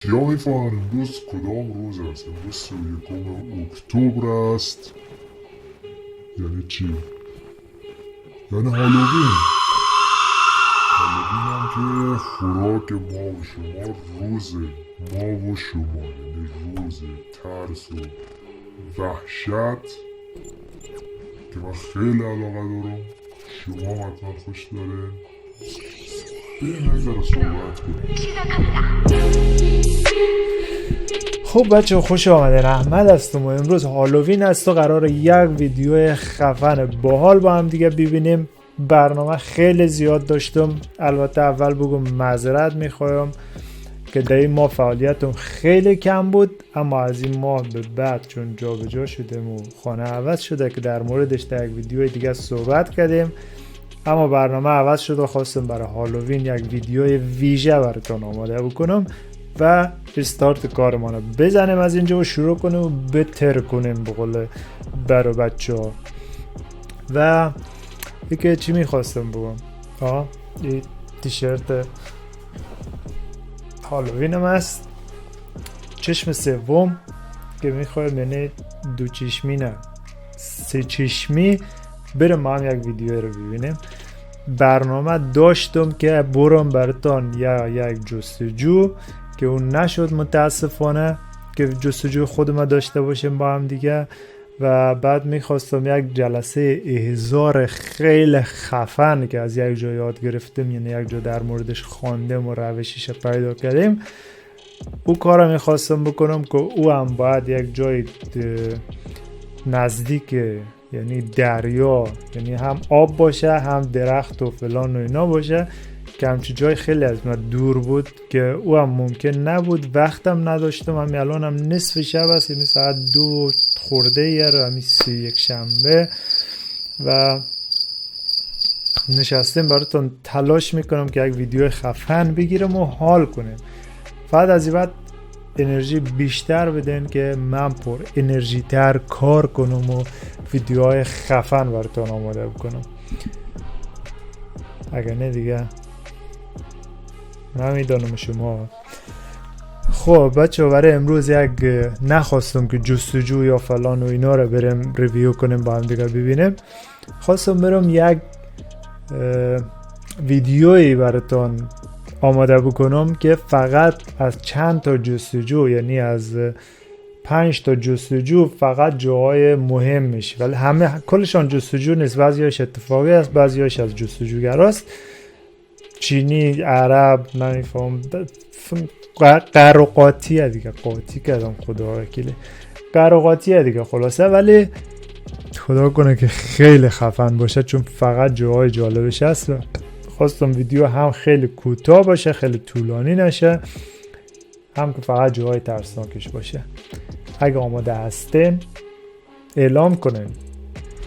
کیا میفهمن امروز کدام روز است؟ امروز 31 اکتبر است. یعنی چی؟ یعنی هالووین. هالووین هم که خوراک ما و شما روزه. ما و شما یعنی روز ترس و وحشت که من خیلی علاقه دارم. شما حتما خوش داره. بریم نگذاره صحبت کنیم. خب بچه خوش آمدین. احمد هستم و امروز هالووین است و قرار یک ویدیو خفن باحال با هم دیگه ببینیم. برنامه خیلی زیاد داشتم. البته اول بگم معذرت میخوایم که در این ماه فعالیتم خیلی کم بود، اما از این ماه به بعد چون جا به جا شدیم و خانه عوض شده که در موردش در یک ویدیو دیگه صحبت کردیم، اما برنامه عوض شد و خواستم برای هالووین یک ویدیو ویژه براتون آماده بکنم و استارت کارمان رو بزنیم از اینجا و شروع کنیم و بتر کنیم بقول برای بچه ها. و دیگه چی میخواستم بگم؟ این تیشرت هالووین هم هست. چشم سوم که میخوایم یعنی دو چشمی نه سه چشمی بریم ما هم یک ویدیو رو ببینیم. برنامه داشتم که برم براتون یک جستجو که اون نشد متاسفانه که جستجو خودم داشته باشیم با هم دیگه، و بعد میخواستم یک جلسه احضار خیلی خفن که از یک جا یاد گرفتم، یعنی یک جا در موردش خواندم و روشش پیدا کردیم، او کارو میخواستم بکنم که او هم باید یک جای نزدیک یعنی دریا، یعنی هم آب باشه هم درخت و فلان و اینا باشه، که همچی جای خیلی از من دور بود که او هم ممکن نبود. وقتم نداشتم. همین الان هم نصف شب است، یعنی ساعت 2 خورده یه رو، همین 31 شنبه، و نشستیم براتون تلاش میکنم که یک ویدیو خفن بگیرم و حال کنیم. فقط از این بعد انرژی بیشتر بدین که من پر انرژی تر کار کنم و ویدیوهای خفن براتون آماده بکنم. اگر نه دیگه نمیدانم شما. خب بچه برای امروز یک نخواستم که جستجو یا فلان و اینا رو بریم ریویو کنیم با هم دیگه ببینیم. خواستم برم یک ویدیویی براتون آماده بکنم که فقط از چند تا جستجو، یعنی از 5 تا جستجو فقط جاهای مهم میشه، ولی همه کلشان جستجو نیست. بعضیاش اتفاقی است، بعضیاش از جستجوگراست، چینی، عرب، نمیفهم، قراقاتیه دیگه. قاطی کردم خدا وکیله، قراقاتیه دیگه خلاصه. ولی خدا کنه که خیلی خفن باشه چون فقط جاهای جالبش هست. خواستم ویدیو هم خیلی کوتاه باشه، خیلی طولانی نشه، هم که فقط جاهای ترسناکش باشه. اگه آماده هستین اعلام کنین.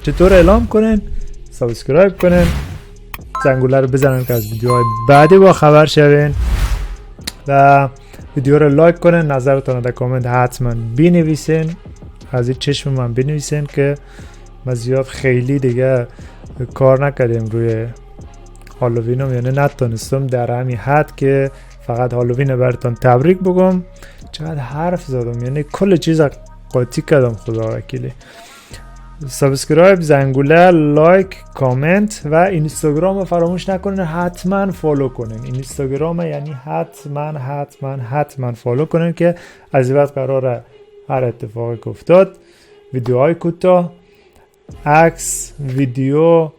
چطور اعلام کنین؟ سابسکرایب کنین، زنگوله رو بزنن که از ویدیوهای بعدی با خبر شوین، و ویدیو رو لایک کنین. نظرتون در کامنت حتما بنویسین، از این چشم من بنویسین که ما زیاد خیلی دیگه کار نکردیم روی هالووینم، یعنی نتونستم در همین حد که فقط هالووین براتون تبریک بگم. چقدر حرف زدم، یعنی کل چیز قاطی کردم خدا وکیلی. سابسکرایب، زنگوله، لایک، کامنت و اینستاگرام رو فراموش نکنین. حتما فالو کنین اینستاگرام، یعنی حتما فالو کنین که از این بعد قراره هر اتفاقی که افتاد ویدیوهای کوتاه، عکس، ویدیو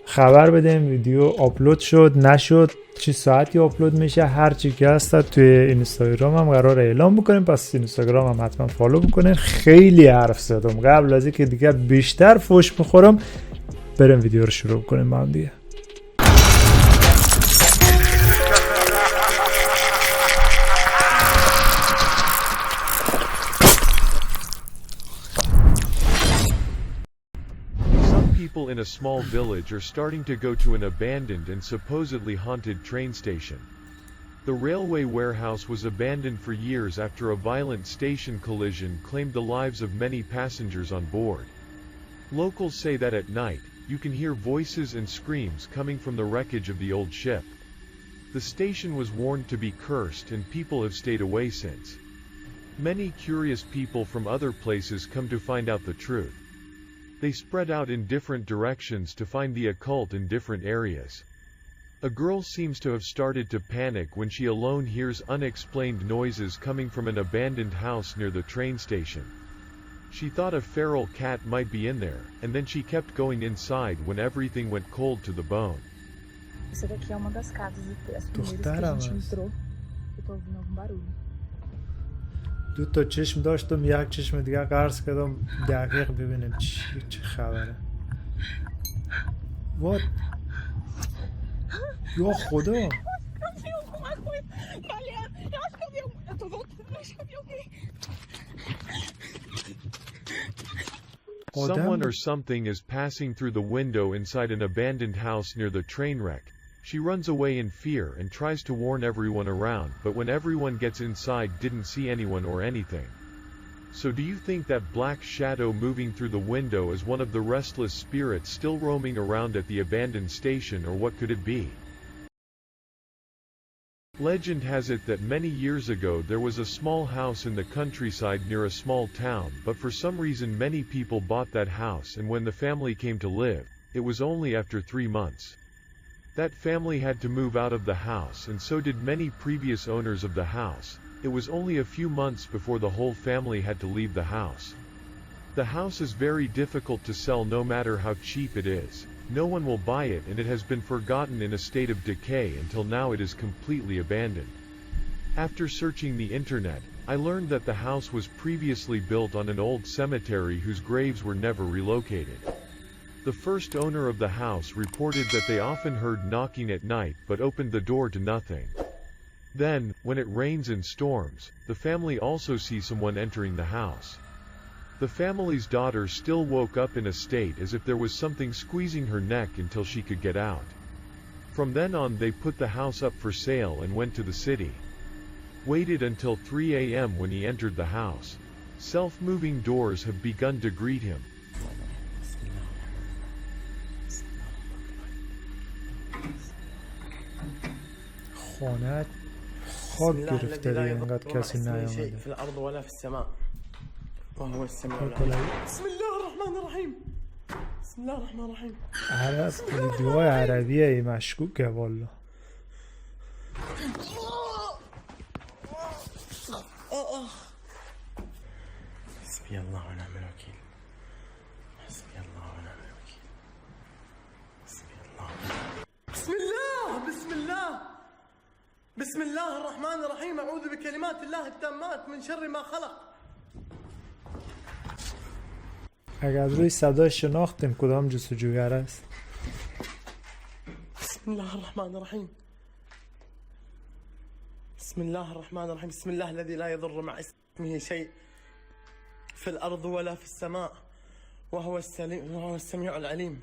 خبر بدیم. ویدیو آپلود شد نشد، چه ساعتی آپلود میشه، هر چی که هست توی اینستاگرام هم قرار اعلام بکنیم. پس اینستاگرام هم حتما فالو بکنین. خیلی حرف زدم، قبل از اینکه دیگه بیشتر فوش بخورم بریم ویدیو رو شروع کنیم با هم دیگه. People in a small village are starting to go to an abandoned and supposedly haunted train station. The railway warehouse was abandoned for years after a violent station collision claimed the lives of many passengers on board. Locals say that at night, you can hear voices and screams coming from the wreckage of the old ship. The station was warned to be cursed and people have stayed away since. Many curious people from other places come to find out the truth. They spread out in different directions to find the occult in different areas. A girl seems to have started to panic when she alone hears unexplained noises coming from an abandoned house near the train station. She thought a feral cat might be in there, and then she kept going inside when everything went cold to the bone. Essa daqui é uma das casas, as primeiras que a gente entrou. Eu tô ouvindo algum barulho. دو تا چشم داشتم، یک چشم دیگه قرض کردم دقیق ببینم چه خبره. وات یا خدا. Eu vi alguma coisa. Mariana, eu acho que eu vi alguma... Eu tô voltando, eu acho que eu vi alguém. Someone or something is passing through the window inside an abandoned house near the train wreck. She runs away in fear and tries to warn everyone around, but when everyone gets inside didn't see anyone or anything. So do you think that black shadow moving through the window is one of the restless spirits still roaming around at the abandoned station, or what could it be? Legend has it that many years ago there was a small house in the countryside near a small town, but for some reason many people bought that house, and when the family came to live, it was only after 3 months. That family had to move out of the house, and so did many previous owners of the house. It was only a few months before the whole family had to leave the house. The house is very difficult to sell no matter how cheap it is. No one will buy it, and it has been forgotten in a state of decay until now. It is completely abandoned. After searching the internet, I learned that the house was previously built on an old cemetery whose graves were never relocated. The first owner of the house reported that they often heard knocking at night but opened the door to nothing. Then, when it rains and storms, the family also sees someone entering the house. The family's daughter still woke up in a state as if there was something squeezing her neck until she could get out. From then on they put the house up for sale and went to the city. Waited until 3 a.m. when he entered the house. Self-moving doors have begun to greet him. خانه خاک گرفته دیگه اینقدر کسی نیامده. في الأرض ولا في السماء وهو السميع بسم الله الرحمن الرحيم بسم الله الرحمن الرحيم. عرب ویدیوهای عربیه مشکوکه والا. حسبي الله ونعم الوكيل حسبي الله ونعم الوكيل حسبي الله. بسم الله بسم الله بسم الله الرحمن الرحيم. أعوذ بكلمات الله التامات من شر ما خلق. اگر روی صدای شناختیم کدام جستجوگر است؟ بسم الله الرحمن الرحيم بسم الله الرحمن الرحيم. بسم الله الذي لا يضر مع اسمه شيء في الأرض ولا في السماء وهو السميع العليم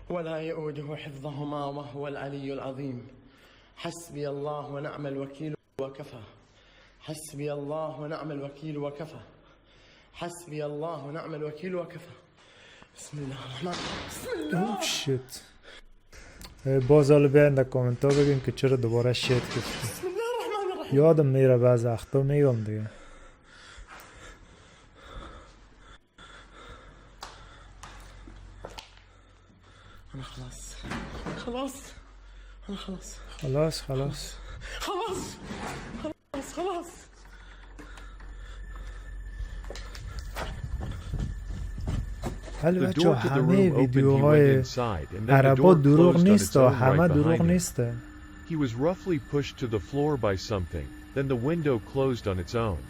ولا يؤوده حفظهما وهو العلي العظيم. حسبي الله ونعم الوكيل وكفى. حسبي الله ونعم الوكيل وكفى. حسبي الله ونعم الوكيل وكفى. بسم الله الرحمن بسم الله. اوه شیت. باز حالا بیاین در کامنت ها بگیم که چرا دوباره شیت گفتیم. بسم الله الرحمن الرحیم. یادم میره بعض اخطا میگم دیگه. انا خلاص خلاص انا خلاص خلاص خلاص خلاص خلاص خلاص. ولی بچه همه ویدیوهای عربا دروغ نیست و همه دروغ نیسته. He was roughly pushed to the floor by something, then the window closed on its own.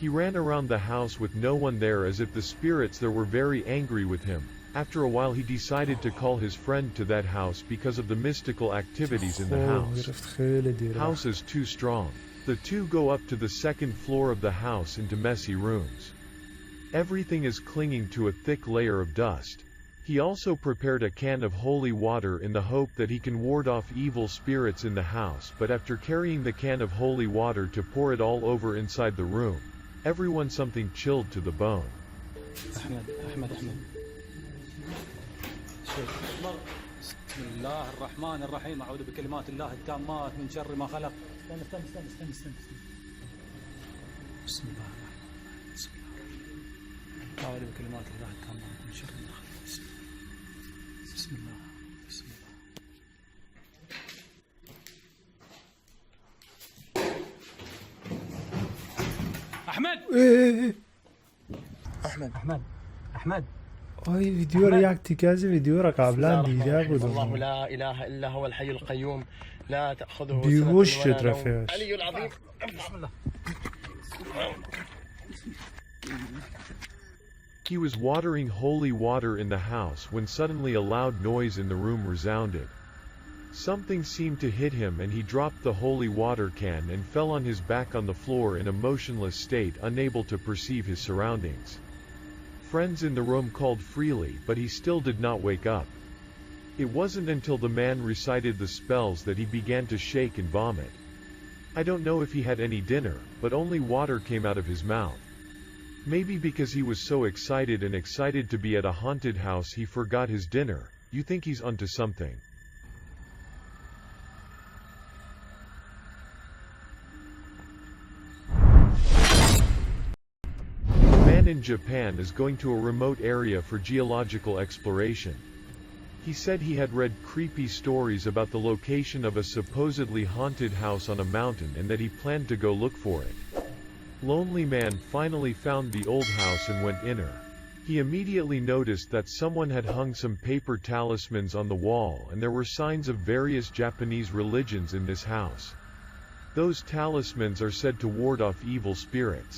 He ran around the house with no one there as if the spirits there were very angry with him. After a while he decided to call his friend to that house because of the mystical activities in the house. House is too strong. The two go up to the second floor of the house into messy rooms. Everything is clinging to a thick layer of dust. He also prepared a can of holy water in the hope that he can ward off evil spirits in the house, but after carrying the can of holy water to pour it all over inside the room, everyone something chilled to the bone. أحمد بسم الله الرحمن الرحيم اعوذ بكلمات الله التامات من شر ما خلق. استنى بسم الله الرحمن الرحيم بسم الله الرحمن اعوذ بكلمات الله التامات من شر ما خلق. بسم الله بسم الله. احمد احمد آی ویدیو رو یک تیکه از ویدیو رو قبلا دیده بودم. الله لا اله الا هو الحي القيوم لا تاخذه بیهوش سنة شد ولا نوم. رفیقش. العلي العظيم. بسم الله. He was watering holy water in the house when suddenly a loud noise in the room resounded. Something seemed to hit him and he dropped the holy water can and fell on his back on the floor in a motionless state, unable to perceive his surroundings. Friends in the room called freely, but he still did not wake up. It wasn't until the man recited the spells that he began to shake and vomit. I don't know if he had any dinner, but only water came out of his mouth. Maybe because he was so excited to be at a haunted house he forgot his dinner. You think he's onto something? A man in Japan is going to a remote area for geological exploration. He said he had read creepy stories about the location of a supposedly haunted house on a mountain and that he planned to go look for it. Lonely man finally found the old house and went in her. He immediately noticed that someone had hung some paper talismans on the wall and there were signs of various Japanese religions in this house. Those talismans are said to ward off evil spirits.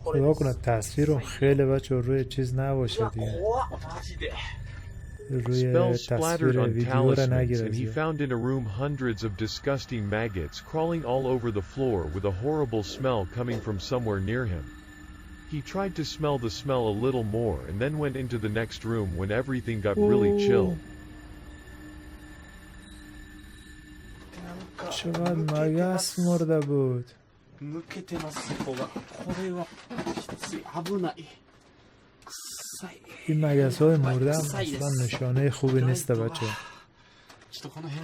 خدا کنه تصویر خیلی بچه روی چیز نباشه دیگه. Spells splattered on talismans, and he found in a room hundreds of disgusting maggots crawling all over the floor with a horrible smell coming from somewhere near him. He tried to smell the smell a little more and then went into the next room when everything got really chill. چقدر مگس مرده بود. این مگس های مرده هم اصلا نشانه خوبی نیست بچه.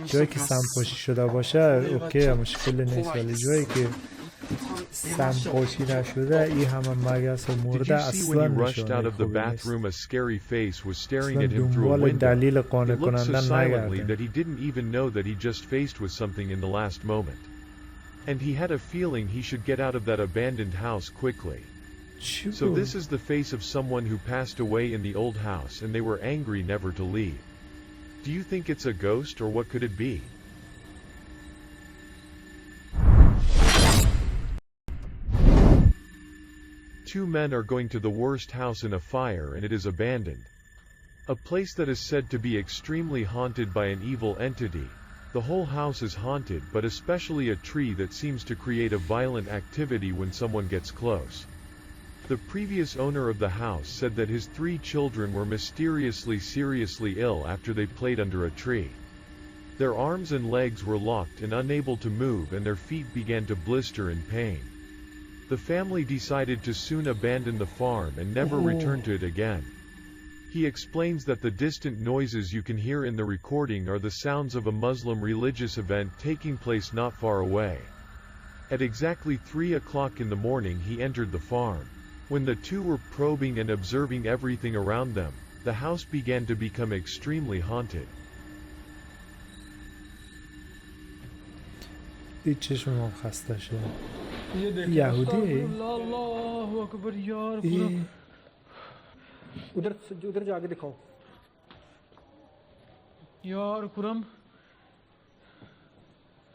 جایی که سمپاشی شده باشه اوکی مشکل نیست، ولی جایی که سمپاشی نشده این همه مگس مرده اصلا نشانه خوبی نیست. اصلا دنبال دلیل قانع کننده نگرده. And he had a feeling he should get out of that abandoned house quickly. So this is the face of someone who passed away in the old house and they were angry never to leave. Do you think it's a ghost or what could it be? Two men are going to the worst house in a fire and it is abandoned. A place that is said to be extremely haunted by an evil entity. The whole house is haunted, but especially a tree that seems to create a violent activity when someone gets close. The previous owner of the house said that his 3 children were mysteriously seriously ill after they played under a tree. Their arms and legs were locked and unable to move and their feet began to blister in pain. The family decided to soon abandon the farm and never return to it again. He explains that the distant noises you can hear in the recording are the sounds of a Muslim religious event taking place not far away. At exactly 3 o'clock in the morning he entered the farm. When the two were probing and observing everything around them, the house began to become extremely haunted. چشمم خسته شد. یهودی उधर जाके दिखाओ यार खुरम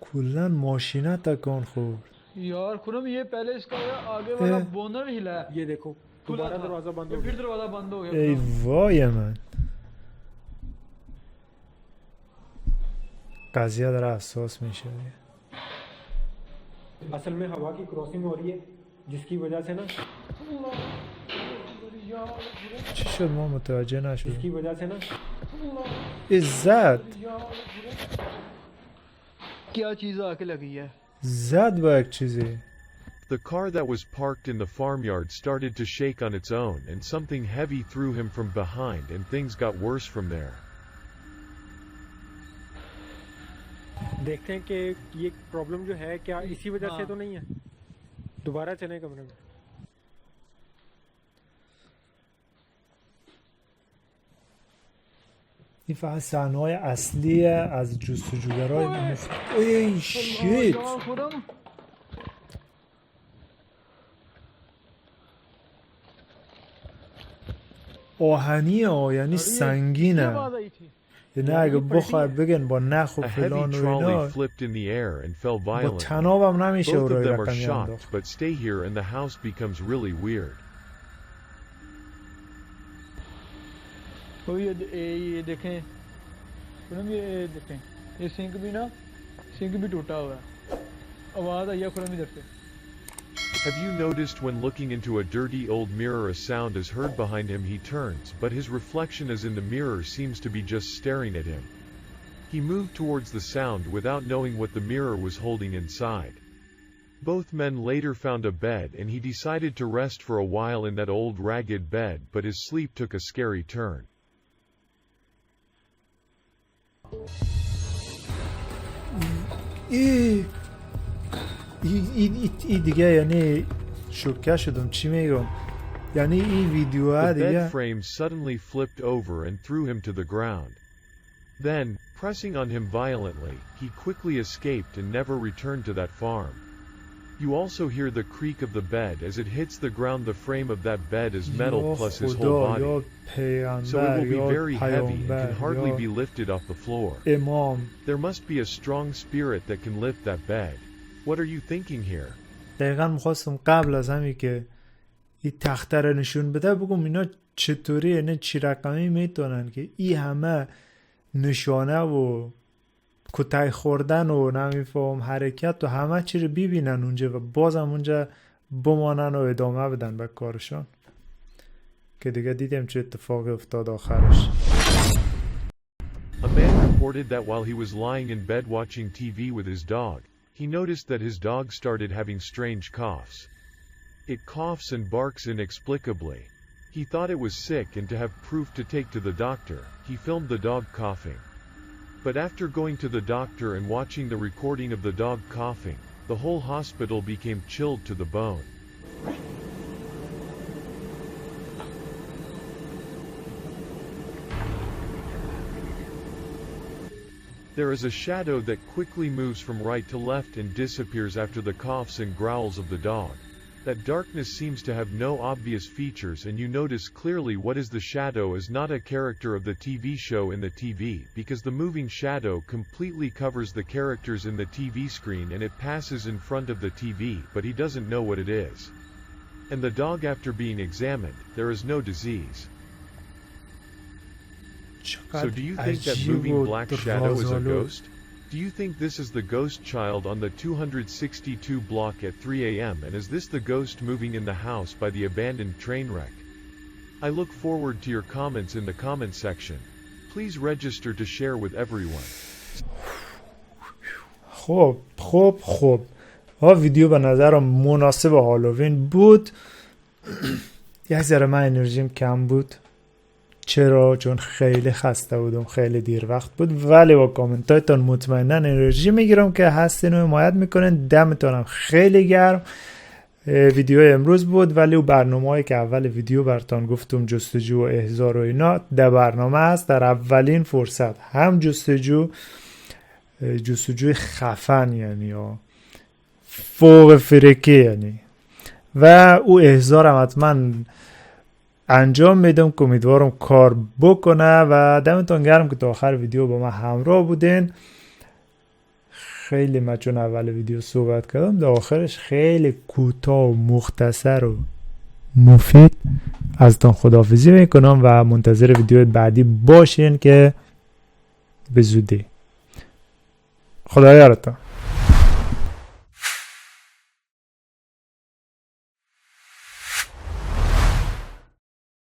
کلن ماشینه تکان خورد यार खुरम ये पहले इसका आगे वाला बोनर हिला है ये देखो दोबारा दरवाजा बंद हो गया फिर दरवाजा बंद हो गया ای وای من قضیه داره اساس میشه. اصل में हवा की क्रॉसिंग हो रही है जिसकी वजह से ना چی شد ما متوجه نشدیم؟ जिसकी वजह से ना زد क्या चीज आके लगी है? زد با یک چیزی. The car that was parked in the farmyard started to shake on its own and something heavy threw him from behind and things got worse from there. देखते हैं कि ये प्रॉब्लम जो है क्या इसी वजह से तो नहीं है. दोबारा चलें कमरे में. این فقط صحنه‌های اصلی از جستجوگرای ای شیت آهنیه ها، یعنی سنگینه، یعنی اگه بخواد بگن با نخ و فلان و اینا با تنابم نمیشه او رای رقمی انداخت. तो ये देखें, खुरम ये देखें, ये सिंक भी ना, सिंक भी टूटा हुआ है. आवाज आई है खुरम इधर से. Have you noticed when looking into a dirty old mirror a sound is heard behind him? He turns, but his reflection as in the mirror seems to be just staring at him. He moved towards the sound without knowing what the mirror was holding inside. Both men later found a bed and he decided to rest for a while in that old ragged bed, but his sleep took a scary turn. ای دیگه یعنی شوکه شدم. چی میگم؟ یعنی این ویدیو دیگه. The bed frame suddenly flipped over and threw him to the ground. Then, pressing on him violently, he quickly escaped and never returned to that farm. You also hear the creak of the bed as it hits the ground. The frame of that bed is metal plus his whole body. So it will be very heavy and can hardly be lifted off the floor. There must be a strong spirit that can lift that bed. What are you thinking here? دقیقا میخواستم قبل از همی که این تخته رو نشون بده بگم اینا چطوری، یعنی چی رقمی میتونن که این همه نشانه و کتای خوردن و نمیفهم حرکت و همه چی رو ببینن اونجا و بازم اونجا بمانن و ادامه بدن به کارشان، که دیگه دیدیم چه اتفاقی افتاد آخرش. A man reported that while he was lying in bed watching TV with his dog, he noticed that his dog started having strange coughs. It coughs and barks inexplicably. He thought it was sick and to have proof to take to the doctor, he filmed the dog coughing. But after going to the doctor and watching the recording of the dog coughing, the whole hospital became chilled to the bone. There is a shadow that quickly moves from right to left and disappears after the coughs and growls of the dog. That darkness seems to have no obvious features, and you notice clearly what is the shadow is not a character of the TV show in the TV, because the moving shadow completely covers the characters in the TV screen and it passes in front of the TV, but he doesn't know what it is. And the dog, after being examined, there is no disease. So do you think that moving black shadow is a ghost? Do you think this is the ghost child on the 262 block at 3 a.m. and is this the ghost moving in the house by the abandoned train wreck? I look forward to your comments in the comment section. Please register to share with everyone. خب ویدیو به نظرم مناسب هالووین بود. یک ذره من انرژیم کم بود. چرا؟ چون خیلی خسته بودم، خیلی دیر وقت بود، ولی با کامنتایتون مطمئنا انرژی میگیرم که هستین و حمایت میکنین. دمتونم خیلی گرم. ویدیو امروز بود، ولی اون برنامه‌ای که اول ویدیو براتون گفتم جستجو و احضار و اینا در برنامه است. در اولین فرصت هم جستجوی خفن یعنی فوق فرکی یعنی و او احضار هم حتما انجام میدم که امیدوارم کار بکنه و دمتون گرم که تا آخر ویدیو با من همراه بودین. خیلی من چون اول ویدیو صحبت کردم در آخرش خیلی کوتاه و مختصر و مفید ازتون خداحافظی میکنم و منتظر ویدیو بعدی باشین که به زودی. خدا یارتون.